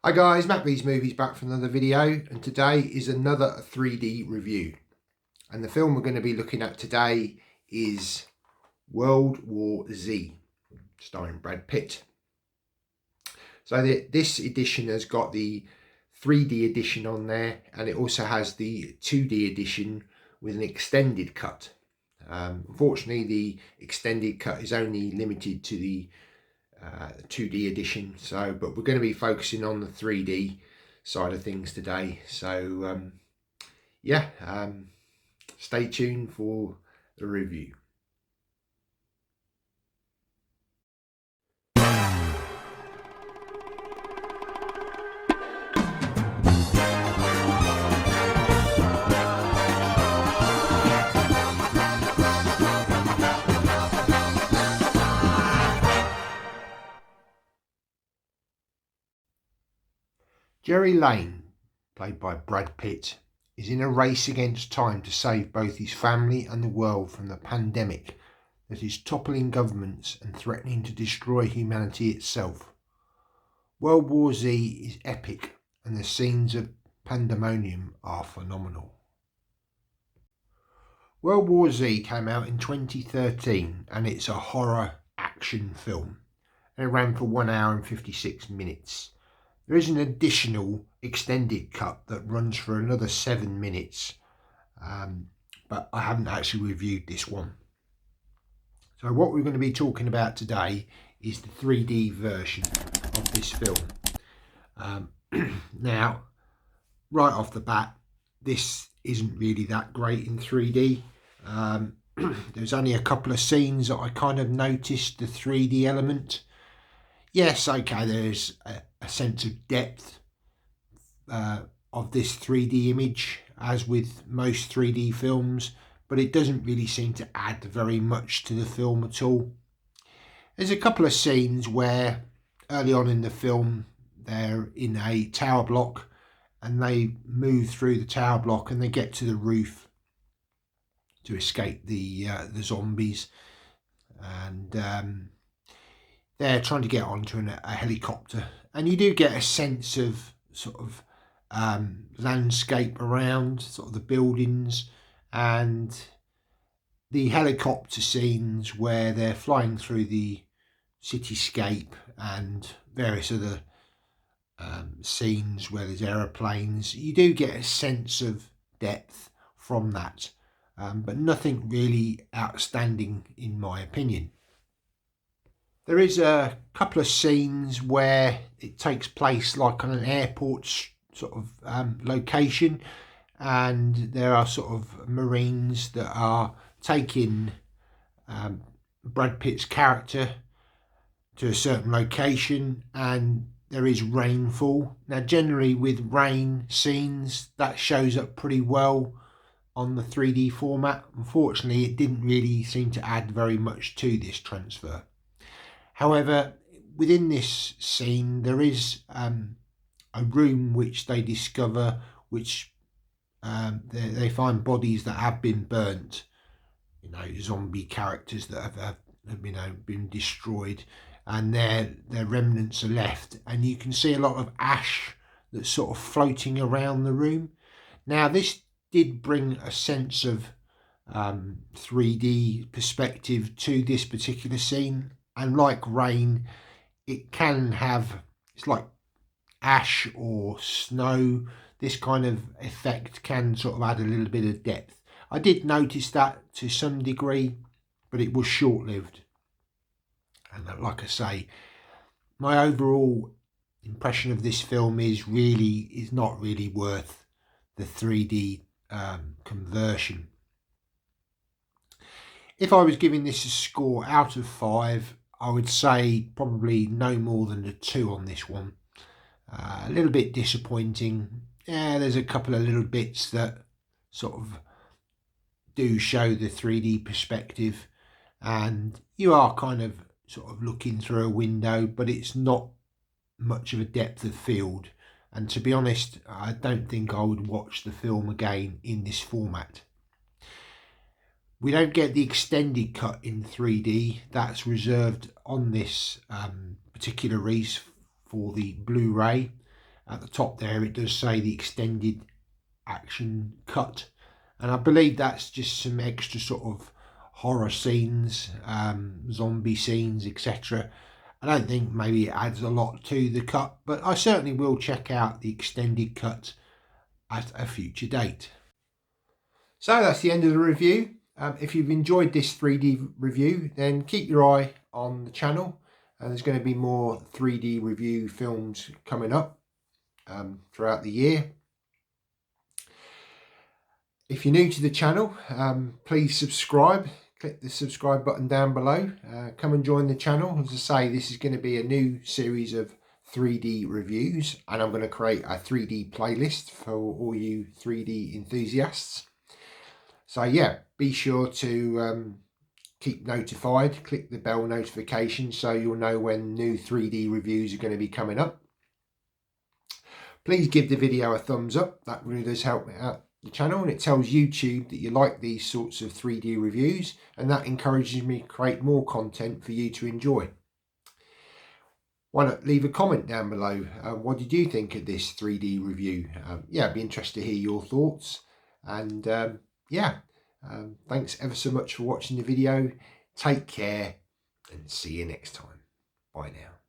Hi guys, Matt B's Movies back for another video, and today is another 3D review. And the film we're going to be looking at today is World War Z, starring Brad Pitt. So this edition has got the 3D edition on there, and it also has the 2D edition with an extended cut. Unfortunately, the extended cut is only limited to the 2D edition, but we're going to be focusing on the 3D side of things today. So stay tuned for the review. Jerry Lane, played by Brad Pitt, is in a race against time to save both his family and the world from the pandemic that is toppling governments and threatening to destroy humanity itself. World War Z is epic, and the scenes of pandemonium are phenomenal. World War Z came out in 2013, and it's a horror action film. It ran for 1 hour and 56 minutes. There is an additional extended cut that runs for another 7 minutes, but I haven't actually reviewed this one. So what we're going to be talking about today is the 3D version of this film. Now, right off the bat, this isn't really that great in 3D. There's only a couple of scenes that I kind of noticed the 3D element. Yes, okay, there's a sense of depth of this 3D image, as with most 3D films, but it doesn't really seem to add very much to the film at all. There's a couple of scenes where early on in the film they're in a tower block and they move through the tower block and they get to the roof to escape the zombies, and they're trying to get onto a helicopter, and you do get a sense of sort of landscape around sort of the buildings, and the helicopter scenes where they're flying through the cityscape and various other scenes where there's aeroplanes. You do get a sense of depth from that, but nothing really outstanding in my opinion. There is a couple of scenes where it takes place like on an airport sort of location, and there are sort of Marines that are taking Brad Pitt's character to a certain location, and there is rainfall. Now, generally with rain scenes, that shows up pretty well on the 3D format. Unfortunately, it didn't really seem to add very much to this transfer. However, within this scene, there is a room which they discover, which they find bodies that have been burnt, zombie characters that have been destroyed, and their remnants are left, and you can see a lot of ash that's sort of floating around the room. Now, this did bring a sense of 3D perspective to this particular scene. And like rain, it can have, it's like ash or snow, this kind of effect can sort of add a little bit of depth. I did notice that to some degree, but it was short-lived. And like I say, my overall impression of this film is not really worth the 3D conversion. If I was giving this a score out of 5, I would say probably no more than a 2 on this one. A little bit disappointing. Yeah, there's a couple of little bits that sort of do show the 3D perspective, and you are kind of sort of looking through a window, but it's not much of a depth of field. And to be honest, I don't think I would watch the film again in this format. We don't get the extended cut in 3D. That's reserved on this particular release for the Blu-ray. at the top there it does say the extended action cut, and I believe that's just some extra sort of horror scenes, zombie scenes, etc. I don't think maybe it adds a lot to the cut, but I certainly will check out the extended cut at a future date. So that's the end of the review. If you've enjoyed this 3D review, then keep your eye on the channel. There's going to be more 3D review films coming up throughout the year. If you're new to the channel, please subscribe. Click the subscribe button down below. Come and join the channel. As I say, this is going to be a new series of 3D reviews, and I'm going to create a 3D playlist for all you 3D enthusiasts. So yeah, be sure to keep notified. Click the bell notification so you'll know when new 3D reviews are going to be coming up. Please give the video a thumbs up. That really does help out the channel, and it tells YouTube that you like these sorts of 3D reviews, and that encourages me to create more content for you to enjoy. Why not leave a comment down below? What did you think of this 3D review? Yeah, I'd be interested to hear your thoughts. And yeah, thanks ever so much for watching the video. Take care and see you next time. Bye now.